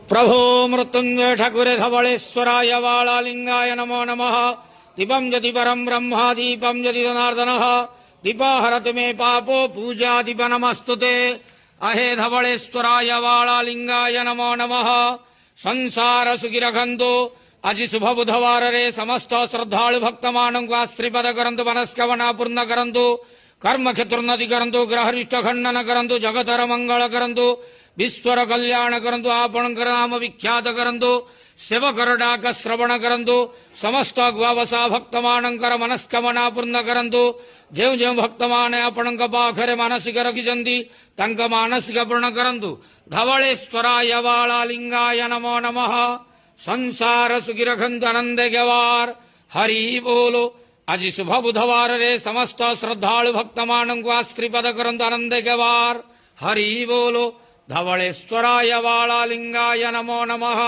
प्रभो मृत्युंजय ठाकुरे धवलेश्वराय वाळालिंगाय नमो नमः। दीपं यदि परं ब्रह्मा दीपं यदि जनार्दनः दीपाहरति मे पापो पूजा दीप नमस्तुते। अहे धवलेश्वराय वाळालिंगाय नमो नमः। संसार सुखिरखंतु आज शुभ बुधवार रे समस्त श्रद्धालु भक्तमानंकु आश्रीपद करंतु मनस्कामना पूर्ण करंतु कर्म क्षेत्रोन्नति करंतु ग्रहरिष्ट खंडन करंतु जगतर मंगल करंतु विश्वर कल्याण करंतु आपणकर नाम विख्यात करंतु सेवकर डाक श्रवण करंतु समस्त गुआवसा भक्तमानंकर मनस्कामना पूर्ण करंतु जेउ जेउ भक्तमाने आपणक पाखरे मानसिक रखिचंती तंक मानसिक पूर्ण करंतु। धवलेश्वराय वाळालिंगाय नमो नमः। संसार सुखी रखंतु आनंद गवार हरि बोलो। आज शुभ बुधवार रे समस्त श्रद्धालु भक्तमानंकु आश्रीपद करंतु आनंद गवार हरि बोलो। धवलेश्वराय वाळालिंगाय नमो नमः।